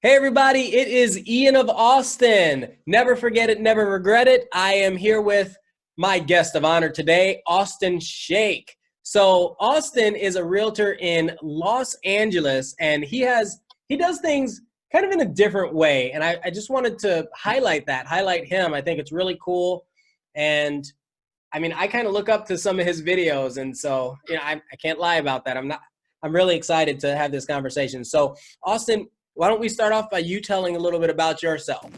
Hey everybody, it is Ian of Austin. Never forget it, never regret it. I am here with my guest of honor today, Austin Shake. So Austin is a realtor in Los Angeles, and he does things kind of in a different way. And I just wanted to highlight him. I think it's really cool. And I mean, I kind of look up to some of his videos, and so I can't lie about that. I'm really excited to have this conversation. So Austin, why don't we start off by you telling a little bit about yourself?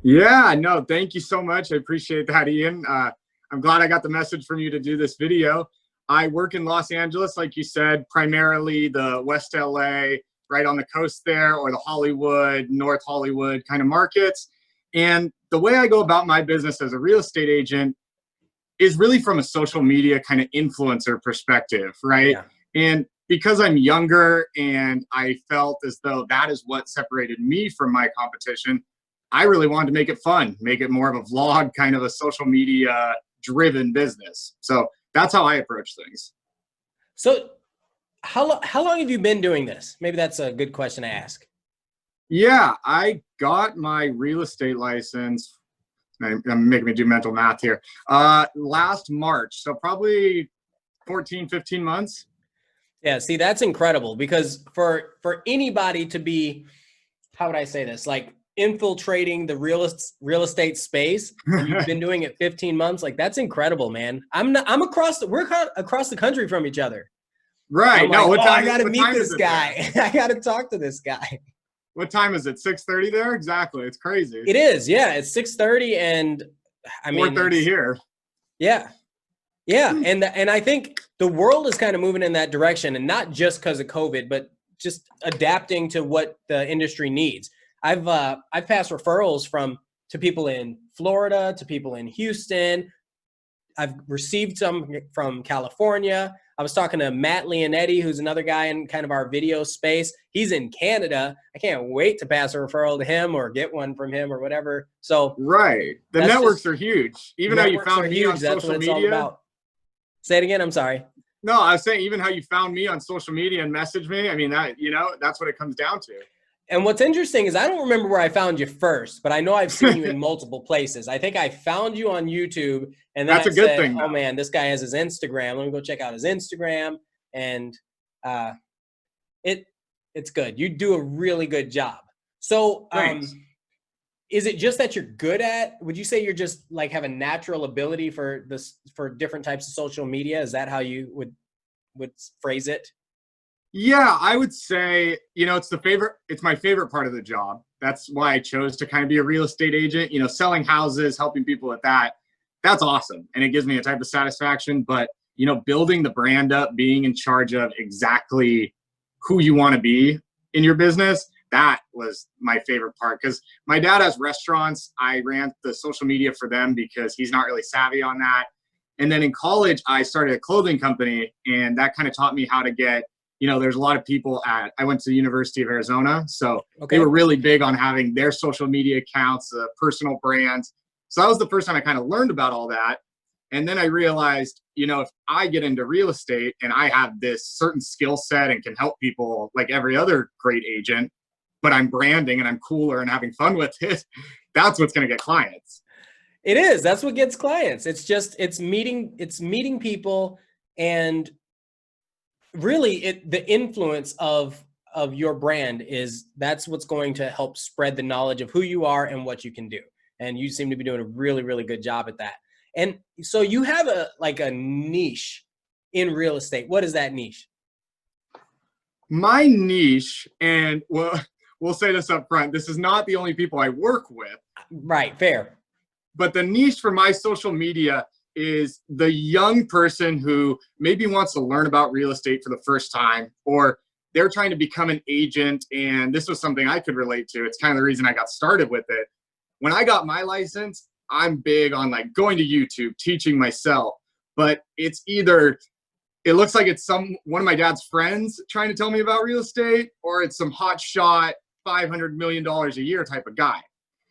Yeah, no, thank you so much. I appreciate that, Ian. I'm glad I got the message from you to do this video. I work in Los Angeles, like you said, primarily the West LA, right on the coast there, or the Hollywood, North Hollywood kind of markets. And the way I go about my business as a real estate agent is really from a social media kind of influencer perspective, right? Yeah. And because I'm younger and I felt as though that is what separated me from my competition, I really wanted to make it fun, make it more of a vlog, kind of a social media driven business. So that's how I approach things. So how long have you been doing this? Maybe that's a good question to ask. Yeah, I got my real estate license. I'm making me do mental math here. Last March, so probably 14, 15 months. Yeah, see, that's incredible because for anybody to be, how would I say this, like infiltrating the real estate space, and you've been doing it 15 months, like that's incredible, man. We're across the country from each other. Right. No, what time? I got to what meet time this is it guy. I got to talk to this guy. What time is it? 6:30 there? Exactly. It's crazy. It is. Yeah, it's 6:30, and I mean 4:30 here. Yeah. Yeah, and I think the world is kind of moving in that direction, and not just because of COVID, but just adapting to what the industry needs. I've passed referrals to people in Florida, to people in Houston. I've received some from California. I was talking to Matt Leonetti, who's another guy in kind of our video space. He's in Canada. I can't wait to pass a referral to him or get one from him or whatever. So right, the networks are huge. Even how you found me on social media. Say it again. I'm sorry. No, I was saying even how you found me on social media and messaged me. I mean, that's what it comes down to. And what's interesting is I don't remember where I found you first, but I know I've seen you in multiple places. I think I found you on YouTube, and then that's a good thing. Oh man, this guy has his Instagram. Let me go check out his Instagram, and it's good. You do a really good job. So, is it just that you're good at? Would you say you're just like have a natural ability for different types of social media? Is that how you would phrase it? Yeah, I would say, it's my favorite part of the job. That's why I chose to kind of be a real estate agent, selling houses, helping people with that. That's awesome. And it gives me a type of satisfaction, but, building the brand up, being in charge of exactly who you want to be in your business, that was my favorite part. Because my dad has restaurants. I ran the social media for them because he's not really savvy on that. And then in college, I started a clothing company, and that kind of taught me how to get, there's a lot of people I went to the University of Arizona, so They were really big on having their social media accounts, personal brands. So that was the first time I kind of learned about all that. And then I realized, if I get into real estate and I have this certain skill set and can help people like every other great agent, but I'm branding and I'm cooler and having fun with it, that's what's going to get clients. It is. That's what gets clients. It's meeting people, and really the influence of your brand that's what's going to help spread the knowledge of who you are and what you can do. And you seem to be doing a really, really good job at that. And so you have a niche in real estate. What is that niche? My niche, and we'll say this up front, this is not the only people I work with. Right, fair. But the niche for my social media is the young person who maybe wants to learn about real estate for the first time, or they're trying to become an agent. And this was something I could relate to. It's kind of the reason I got started with it. When I got my license, I'm big on like going to YouTube, teaching myself, but it's either, it looks like it's one of my dad's friends trying to tell me about real estate, or it's some hot shot $500 million a year type of guy.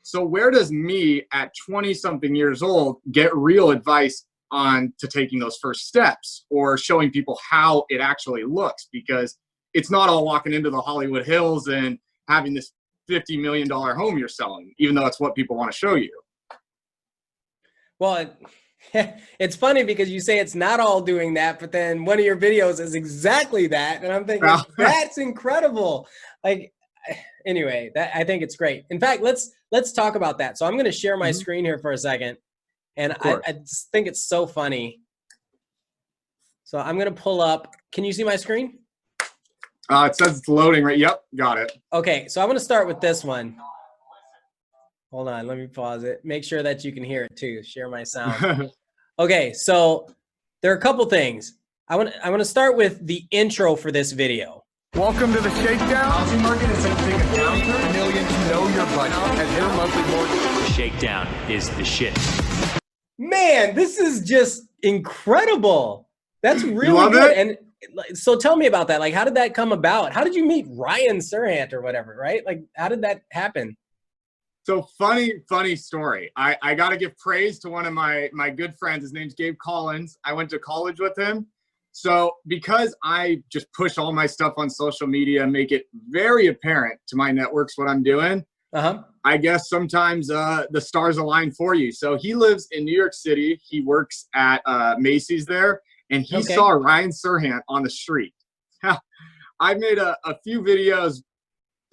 So where does me at 20 something years old get real advice on to taking those first steps or showing people how it actually looks? Because it's not all walking into the Hollywood Hills and having this $50 million home you're selling, even though it's what people want to show you. Well, it's funny because you say it's not all doing that, but then one of your videos is exactly that. And I'm thinking, that's incredible. Like, anyway, I think it's great. In fact, let's talk about that. So I'm going to share my screen here for a second. And I just think it's so funny. So I'm going to pull up. Can you see my screen? It says it's loading, right? Yep, got it. Okay, so I'm going to start with this one. Hold on, let me pause it. Make sure that you can hear it too. Share my sound. Okay, so there are a couple things. I want to start with the intro for this video. Welcome to the Shakedown. Housing market is taking a downturn. Million to know your budget as your monthly mortgage. Shakedown is the shit. Man, this is just incredible. That's really love good. it? And so tell me about that. Like, how did that come about? How did you meet Ryan Serhant or whatever, right? Like, how did that happen? So funny story. I got to give praise to one of my good friends. His name's Gabe Collins. I went to college with him. So because I just push all my stuff on social media, make it very apparent to my networks what I'm doing, I guess sometimes the stars align for you. So he lives in New York City. He works at Macy's there, and he saw Ryan Serhant on the street. I made a few videos,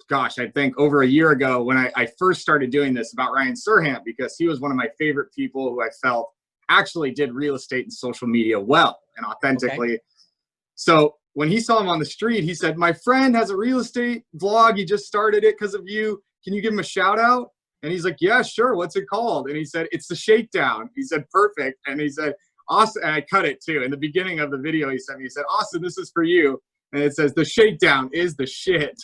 gosh, I think over a year ago when I first started doing this about Ryan Serhant, because he was one of my favorite people who I felt actually did real estate and social media well and authentically. Okay. So when he saw him on the street, he said, my friend has a real estate vlog. He just started it because of you. Can you give him a shout out? And he's like, yeah, sure. What's it called? And he said, it's the Shakedown. He said, perfect. And he said, awesome. And I cut it too. In the beginning of the video he sent me, he said, Austin, this is for you. And it says, the Shakedown is the shit.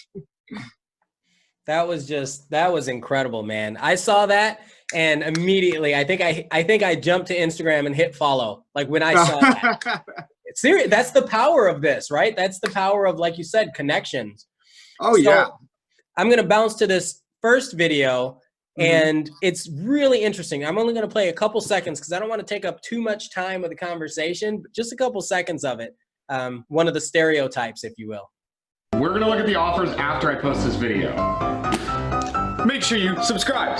That was incredible, man. I saw that and immediately I think I jumped to Instagram and hit follow. Like when I saw that. It's serious. That's the power of this, right? That's the power of, like you said, connections. Oh, so yeah. I'm going to bounce to this first video and it's really interesting. I'm only going to play a couple seconds because I don't want to take up too much time with the conversation, but just a couple seconds of it. One of the stereotypes, if you will. We're going to look at the offers after I post this video. Make sure you subscribe.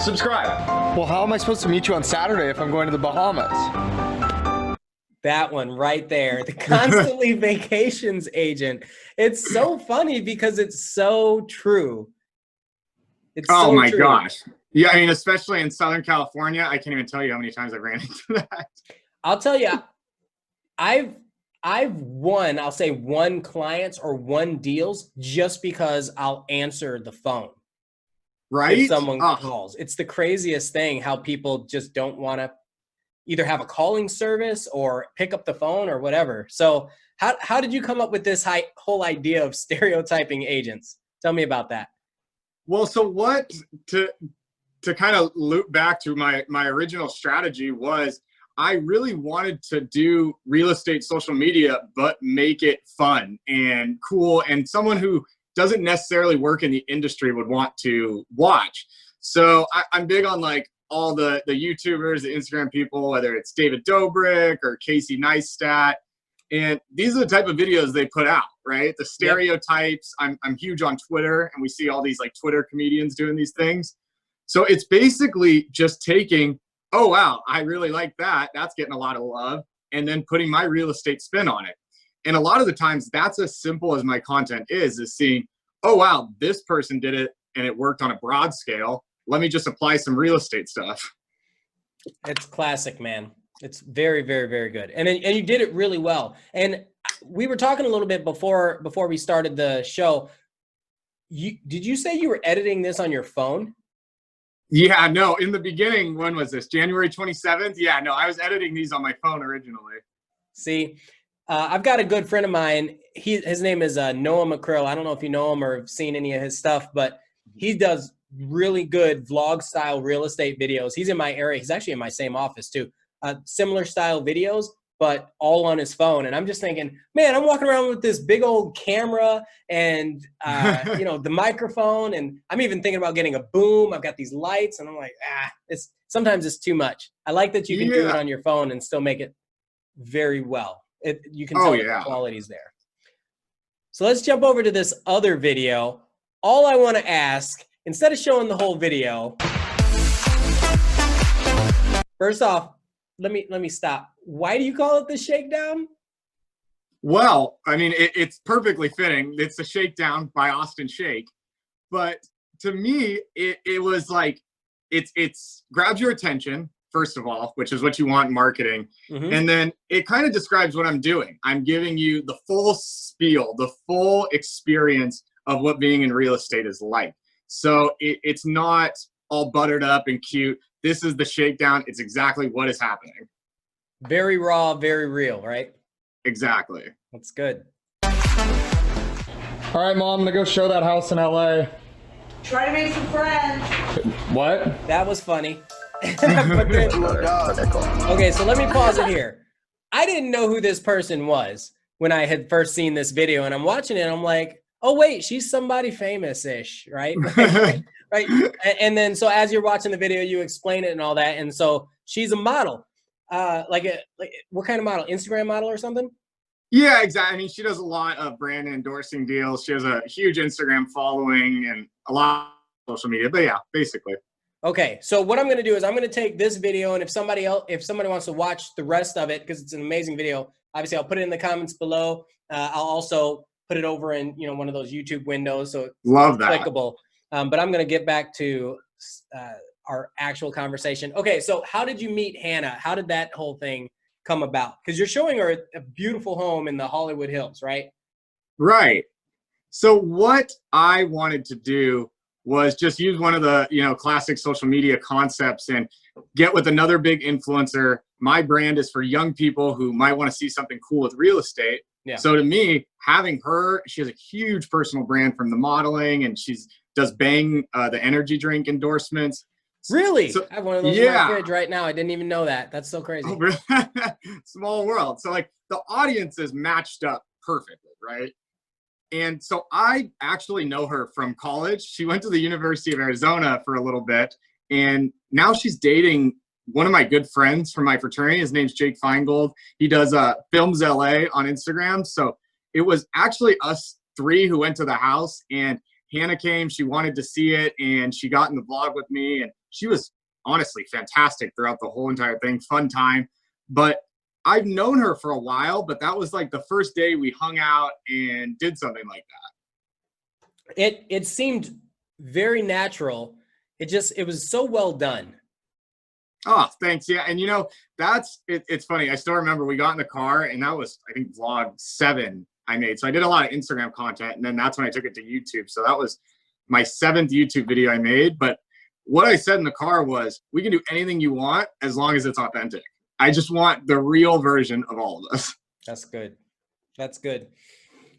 Well, how am I supposed to meet you on Saturday if I'm going to the Bahamas? That one right there, the Constantly Vacations agent. It's so funny because it's so true. It's oh so my true. Gosh. Yeah, I mean, especially in Southern California, I can't even tell you how many times I've ran into that. I'll tell you, I've won, I'll say one clients or one deals just because I'll answer the phone. Right? If someone calls. It's the craziest thing how people just don't want to either have a calling service or pick up the phone or whatever. So how did you come up with this whole idea of stereotyping agents? Tell me about that. Well, so what to kind of loop back to my original strategy was I really wanted to do real estate social media, but make it fun and cool and someone who doesn't necessarily work in the industry would want to watch. So I'm big on like all the YouTubers, the Instagram people, whether it's David Dobrik or Casey Neistat. And these are the type of videos they put out, right? The stereotypes. Yep. I'm huge on Twitter and we see all these like Twitter comedians doing these things. So it's basically just taking, oh, wow, I really like that. That's getting a lot of love. And then putting my real estate spin on it. And a lot of the times that's as simple as my content is seeing, oh, wow, this person did it and it worked on a broad scale. Let me just apply some real estate stuff. It's classic, man. It's very, very, very good. And you did it really well. And we were talking a little bit before we started the show. Did you say you were editing this on your phone? Yeah, no, in the beginning, when was this? January 27th? Yeah, no, I was editing these on my phone originally. See, I've got a good friend of mine. His name is Noah McCallum. I don't know if you know him or have seen any of his stuff, but he does really good vlog style real estate videos. He's in my area. He's actually in my same office too. Similar style videos. but all on his phone. And I'm just thinking, man, I'm walking around with this big old camera and, you know, the microphone. And I'm even thinking about getting a boom. I've got these lights and I'm like, sometimes it's too much. I like that you can do it on your phone and still make it very well. You can tell the quality's there. So let's jump over to this other video. All I want to ask, instead of showing the whole video, first off, let me stop. Why do you call it the Shakedown? Well, I mean, it's perfectly fitting. It's the Shakedown by Austin Shake. But to me, it was like, it's grabs your attention, first of all, which is what you want in marketing. And then it kind of describes what I'm doing. I'm giving you the full spiel, the full experience of what being in real estate is like. So it's not all buttered up and cute. This is the Shakedown. It's exactly what is happening. Very raw, very real, right? Exactly. That's good. All right, Mom, I'm gonna go show that house in LA. Try to make some friends. What? That was funny. Okay, so let me pause it here. I didn't know who this person was when I had first seen this video, and I'm watching it, and I'm like, oh, wait, she's somebody famous-ish, right? Right. And then, so as you're watching the video, you explain it and all that. And so she's a model, like what kind of model? Instagram model or something? Yeah, exactly. I mean, she does a lot of brand endorsing deals. She has a huge Instagram following and a lot of social media, but yeah, basically. Okay. So what I'm going to do is I'm going to take this video, and if somebody wants to watch the rest of it, because it's an amazing video, obviously I'll put it in the comments below. I'll also put it over in, you know, one of those YouTube windows. So it's clickable. But I'm going to get back to our actual conversation. Okay, so how did you meet Hannah? How did that whole thing come about? Because you're showing her a beautiful home in the Hollywood Hills, right? Right. So what I wanted to do was just use one of the, you know, classic social media concepts and get with another big influencer. My brand is for young people who might want to see something cool with real estate. Yeah. So to me, having her, she has a huge personal brand from the modeling, and does Bang, the energy drink endorsements. Really? So, I have one of those in my fridge right now. I didn't even know that. That's so crazy. Oh, really? Small world. So like the audience is matched up perfectly, right? And so I actually know her from college. She went to the University of Arizona for a little bit, and now she's dating one of my good friends from my fraternity. His name's Jake Feingold. He does Films LA on Instagram. So it was actually us three who went to the house, and Hannah came. She wanted to see it, and she got in the vlog with me, and she was honestly fantastic throughout the whole entire thing. Fun time. But I've known her for a while, but that was like the first day we hung out and did something like that. It seemed very natural. It was so well done. Oh, thanks. Yeah. And you know, it's funny. I still remember we got in the car, and that was, I think, vlog 7 I made. So I did a lot of Instagram content, and then that's when I took it to YouTube. So that was my 7th YouTube video I made. But what I said in the car was, we can do anything you want as long as it's authentic. I just want the real version of all of this. That's good. That's good.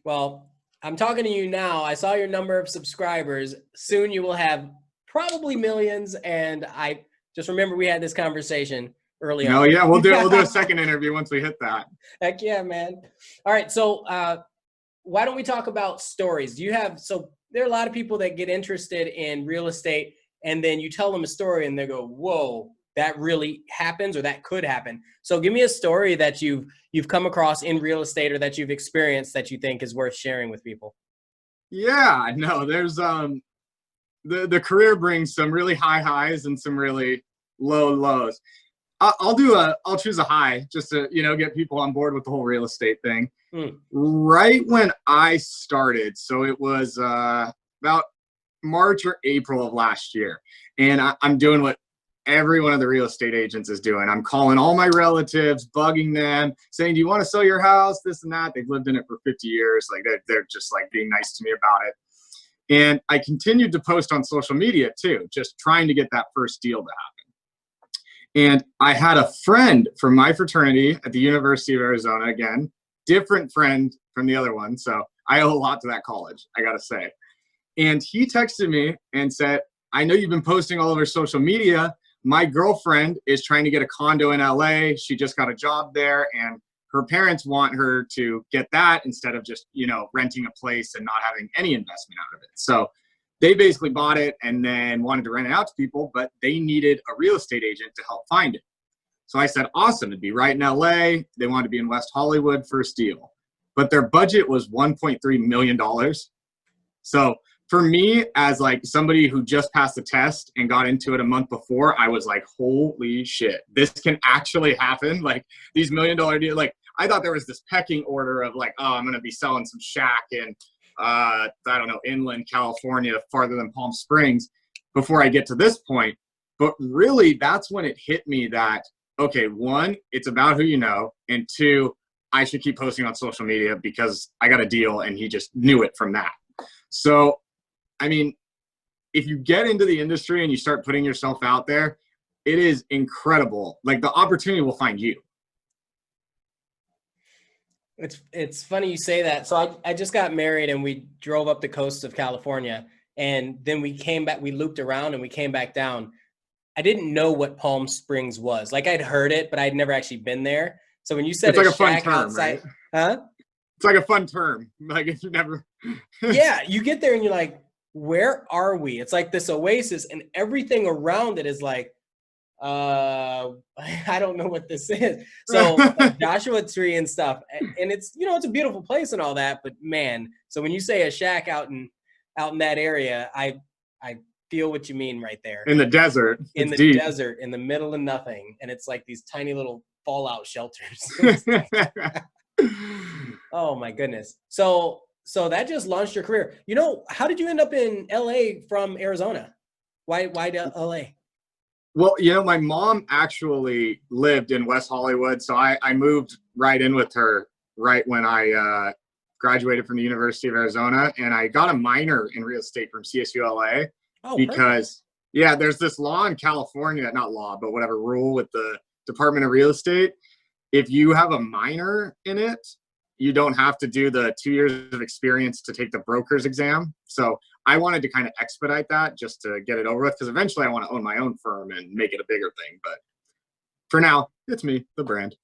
Well, I'm talking to you now. I saw your number of subscribers. Soon you will have probably millions. And I just remember we had this conversation early on. Oh yeah, we'll do a second interview once we hit that. Heck yeah, man. All right. So why don't we talk about stories? So there are a lot of people that get interested in real estate, and then you tell them a story and they go, whoa, that really happens, or that could happen. So give me a story that you've come across in real estate, or that you've experienced, that you think is worth sharing with people. Yeah, no, there's the career brings some really high highs and some really low lows. I'll choose a high just to, you know, get people on board with the whole real estate thing. Right when I started, so it was about March or April of last year, and I'm doing what every one of the real estate agents is doing. I'm calling all my relatives, bugging them, saying, do you want to sell your house? This and that. They've lived in it for 50 years. Like they're just like being nice to me about it. And I continued to post on social media too, just trying to get that first deal to happen. And I had a friend from my fraternity at the University of Arizona, again, different friend from the other one. So I owe a lot to that college, I gotta say. And he texted me and said, I know you've been posting all over social media. My girlfriend is trying to get a condo in LA. She just got a job there, and her parents want her to get that instead of just, you know, renting a place and not having any investment out of it. So they basically bought it and then wanted to rent it out to people, but they needed a real estate agent to help find it. So I said, awesome, it'd be right in LA. They wanted to be in West Hollywood, first deal. But their budget was $1.3 million. So for me, as like somebody who just passed the test and got into it a month before, I was like, holy shit, this can actually happen. Like these $1 million deals, like I thought there was this pecking order of like, oh, I'm going to be selling some shack in, I don't know, inland California, farther than Palm Springs before I get to this point. But really, that's when it hit me that, okay, one, it's about who you know. And two, I should keep posting on social media because I got a deal and he just knew it from that. So, I mean, if you get into the industry and you start putting yourself out there, it is incredible. Like the opportunity will find you. It's funny you say that. So I just got married and we drove up the coast of California, and then we came back, we looped around and we came back down. I didn't know what Palm Springs was. Like I'd heard it, but I'd never actually been there. So when you said it's like a fun shack term, outside, right? huh? It's like a fun term. Like if you never. Yeah, you get there and you're like, where are we? It's like this oasis and everything around it is like, I don't know what this is. So Joshua Tree and stuff. And it's, you know, it's a beautiful place and all that, but man, so when you say a shack out in that area, I feel what you mean right there. In the desert. In the deep. desert, in the middle of nothing. And it's like these tiny little fallout shelters. Oh my goodness. So that just launched your career. You know, how did you end up in LA from Arizona? Why LA? Well, you know, my mom actually lived in West Hollywood. So I moved right in with her right when I graduated from the University of Arizona. And I got a minor in real estate from CSU LA. Oh, because, yeah, there's this law in California, not law, but whatever rule with the Department of Real Estate. If you have a minor in it, you don't have to do the 2 years of experience to take the broker's exam. So I wanted to kind of expedite that just to get it over with, because eventually I want to own my own firm and make it a bigger thing. But for now, it's me, the brand.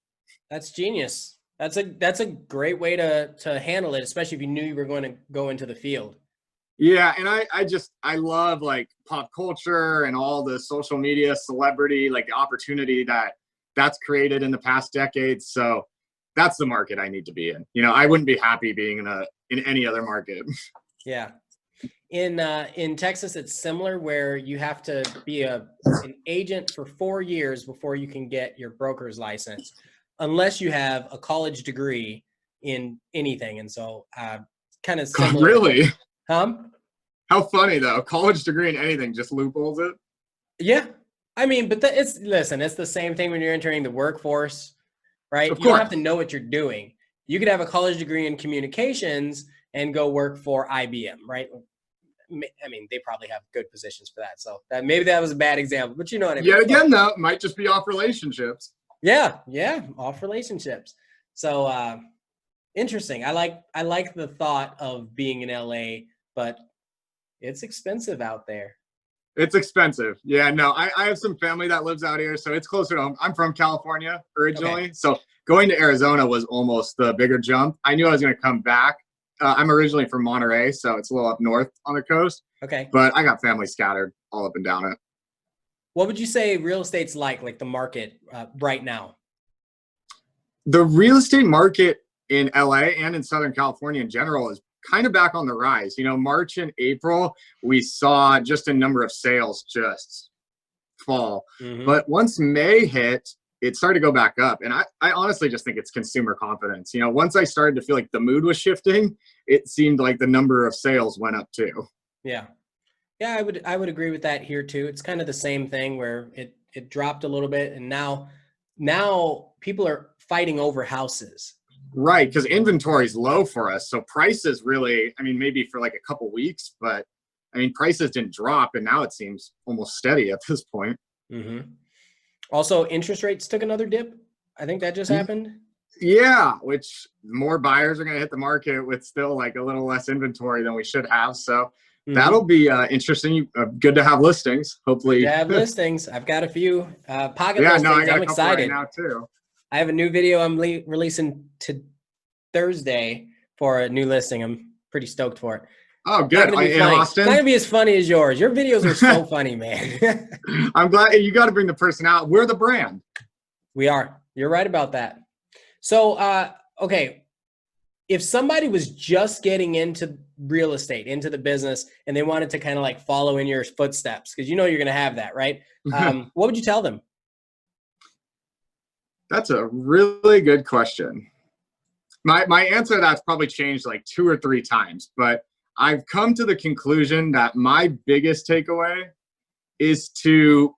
That's genius. That's a great way to handle it, especially if you knew you were going to go into the field. Yeah, and I love like pop culture and all the social media celebrity, like the opportunity that's created in the past decades. So that's the market I need to be in. You know, I wouldn't be happy being in any other market. Yeah. In Texas, it's similar where you have to be an agent for 4 years before you can get your broker's license, unless you have a college degree in anything. And so kind of similar. Really? How funny though. College degree in anything just loopholes it. Yeah. I mean, but it's the same thing when you're entering the workforce, right? Of You don't course. have to know what you're doing. You could have a college degree in communications and go work for IBM, right? I mean, they probably have good positions for that. So maybe that was a bad example, but you know what I mean? Yet again, though, it might just be off relationships. Yeah. Off relationships. So interesting. I like the thought of being in LA, but it's expensive out there. It's expensive. Yeah, no, I have some family that lives out here, so it's closer to home. I'm from California originally. Okay. So going to Arizona was almost the bigger jump. I knew I was going to come back. I'm originally from Monterey, so it's a little up north on the coast. Okay. But I got family scattered all up and down it. What would you say real estate's like the market right now? The real estate market in LA and in Southern California in general is kind of back on the rise. You know, March and April, we saw just a number of sales just fall. Mm-hmm. But once May hit, it started to go back up. And I honestly just think it's consumer confidence. You know, once I started to feel like the mood was shifting, it seemed like the number of sales went up too. Yeah. Yeah, I would agree with that here too. It's kind of the same thing where it dropped a little bit, and now people are fighting over houses. Right, because inventory is low for us. So prices really, I mean, maybe for like a couple weeks, but I mean, prices didn't drop, and now it seems almost steady at this point. Mm-hmm. Also, interest rates took another dip. I think that just happened. Yeah, which more buyers are going to hit the market with still like a little less inventory than we should have. So that'll be interesting. Good to have listings, hopefully. Yeah, have listings. I've got a few pocket listings. I got I'm excited right now too. I have a new video I'm releasing to Thursday for a new listing. I'm pretty stoked for it. Oh, good. It's In not Austin? gonna be as funny as yours. Your videos are so funny, man. I'm glad you got to bring the person out. We're the brand. We are. You're right about that. So, okay, if somebody was just getting into real estate, into the business, and they wanted to kind of like follow in your footsteps, because you know you're going to have that, right? What would you tell them? That's a really good question. My answer to that's probably changed like 2 or 3 times, but I've come to the conclusion that my biggest takeaway is to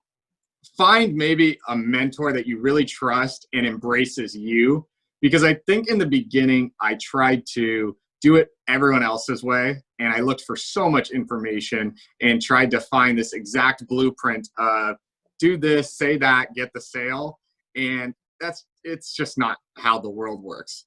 find maybe a mentor that you really trust and embraces you. Because I think in the beginning, I tried to do it everyone else's way. And I looked for so much information and tried to find this exact blueprint of do this, say that, get the sale. And it's just not how the world works.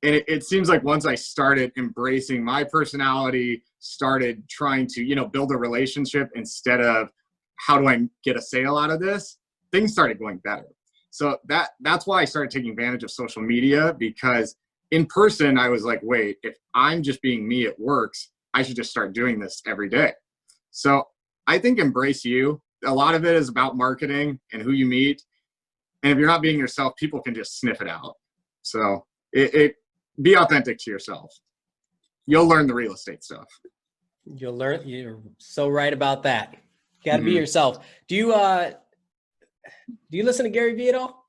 And it seems like once I started embracing my personality, started trying to, build a relationship instead of how do I get a sale out of this, things started going better. So that's why I started taking advantage of social media, because in person, I was like, wait, if I'm just being me, it works. I should just start doing this every day. So I think embrace you. A lot of it is about marketing and who you meet. And if you're not being yourself, people can just sniff it out. So be authentic to yourself. You'll learn the real estate stuff. You'll learn. You're so right about that. You got to be yourself. Do you listen to Gary Vee at all?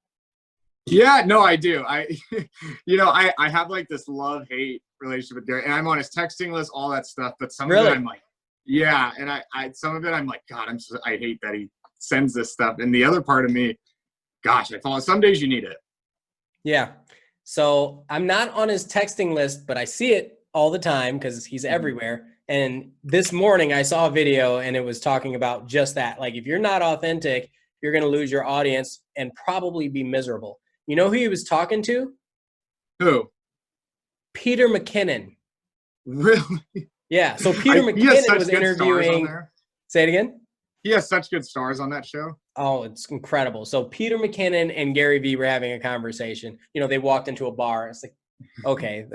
Yeah, no, I do. I have like this love-hate relationship with Gary, and I'm on his texting list, all that stuff. But some of it I'm like, yeah. And I some of it I'm like, God, I hate that he sends this stuff. And the other part of me, gosh, I follow. Some days you need it. Yeah. So I'm not on his texting list, but I see it all the time because he's everywhere. And this morning I saw a video and it was talking about just that. Like, if you're not authentic, you're going to lose your audience and probably be miserable. You know who he was talking to? Who? Peter McKinnon. Really? Yeah. So Peter McKinnon was interviewing. Say it again. He has such good stars on that show. Oh, it's incredible. So Peter McKinnon and Gary Vee were having a conversation. They walked into a bar. It's like, okay.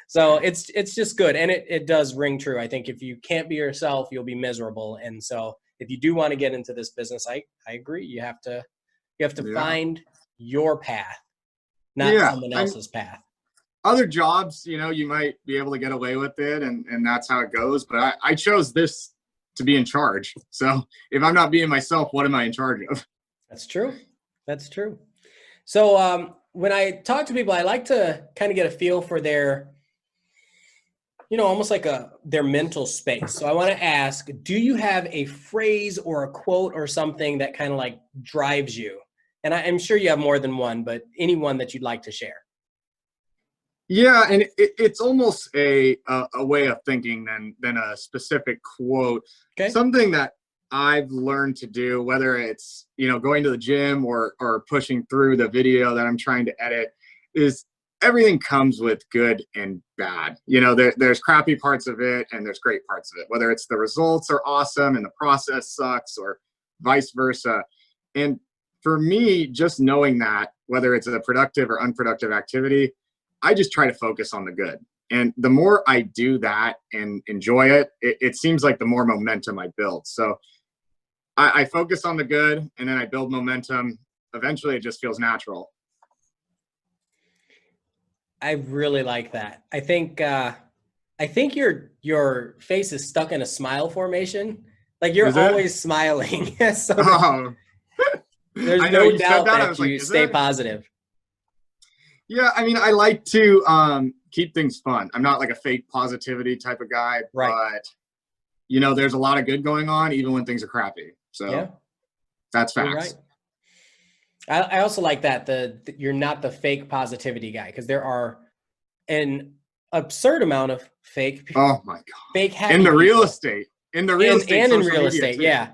So it's just good. And it does ring true. I think if you can't be yourself, you'll be miserable. And so if you do want to get into this business, I agree. You have to find your path, not someone else's path. Other jobs, you might be able to get away with it and that's how it goes. But I chose this to be in charge. So if I'm not being myself, what am I in charge of? That's true. That's true. So when I talk to people, I like to kind of get a feel for their, almost like their mental space. So I want to ask, do you have a phrase or a quote or something that kind of like drives you? And I'm sure you have more than one, but any one that you'd like to share. Yeah, and it's almost a way of thinking than a specific quote. Okay. Something that I've learned to do, whether it's going to the gym or pushing through the video that I'm trying to edit, is everything comes with good and bad. There's crappy parts of it and there's great parts of it. Whether it's the results are awesome and the process sucks, or vice versa. And for me, just knowing that, whether it's a productive or unproductive activity, I just try to focus on the good. And the more I do that and enjoy it, it seems like the more momentum I build. So I focus on the good and then I build momentum. Eventually it just feels natural. I really like that. I think your face is stuck in a smile formation. Like, you're always smiling. So there's no doubt that you stay positive. Yeah, I mean, I like to keep things fun. I'm not like a fake positivity type of guy, right. But there's a lot of good going on even when things are crappy. So that's facts. Right. I also like that you're not the fake positivity guy, because there are an absurd amount of fake. Oh my God! Fake happy in the people. Real estate, in the real estate, and in real media estate, too. yeah.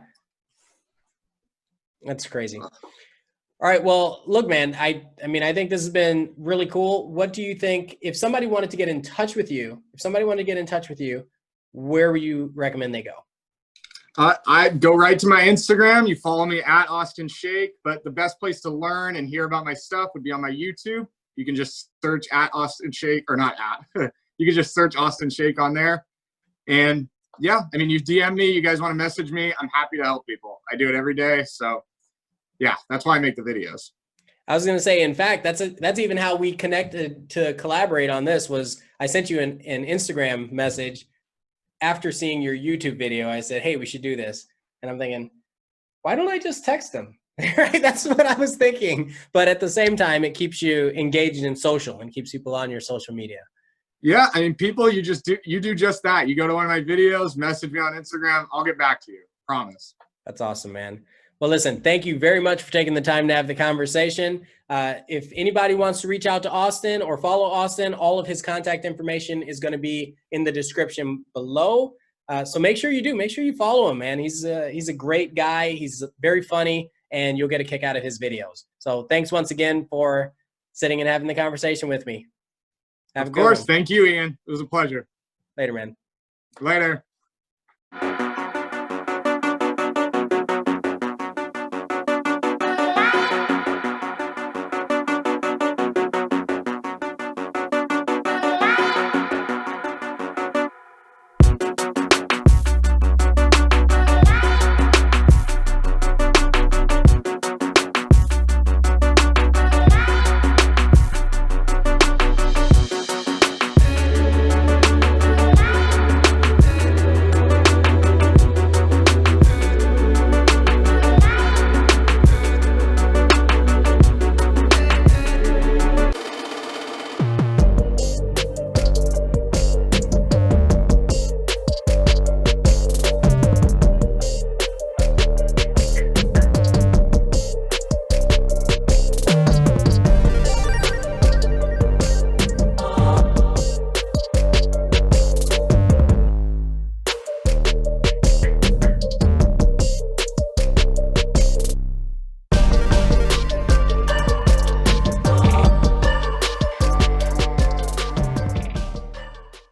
That's crazy. All right. Well, look, man, I think this has been really cool. What do you think, if somebody wanted to get in touch with you, where would you recommend they go? I go right to my Instagram. You follow me at Austin Shake, but the best place to learn and hear about my stuff would be on my YouTube. You can just search at Austin Shake, or not at, you can just search Austin Shake on there. And yeah, I mean, you DM me, you guys want to message me, I'm happy to help people. I do it every day. So yeah, that's why I make the videos. I was going to say, in fact, that's even how we connected to collaborate on this. Was I sent you an Instagram message after seeing your YouTube video. I said, hey, we should do this. And I'm thinking, why don't I just text him? Right? That's what I was thinking. But at the same time, it keeps you engaged in social and keeps people on your social media. Yeah, I mean, people, you do just that. You go to one of my videos, message me on Instagram, I'll get back to you. Promise. That's awesome, man. Well, listen, thank you very much for taking the time to have the conversation. If anybody wants to reach out to Austin or follow Austin, all of his contact information is going to be in the description below. So make sure you do. Make sure you follow him, man. He's a great guy. He's very funny, and you'll get a kick out of his videos. So thanks once again for sitting and having the conversation with me. Have a good one. Of course. Thank you, Ian. It was a pleasure. Later, man. Later.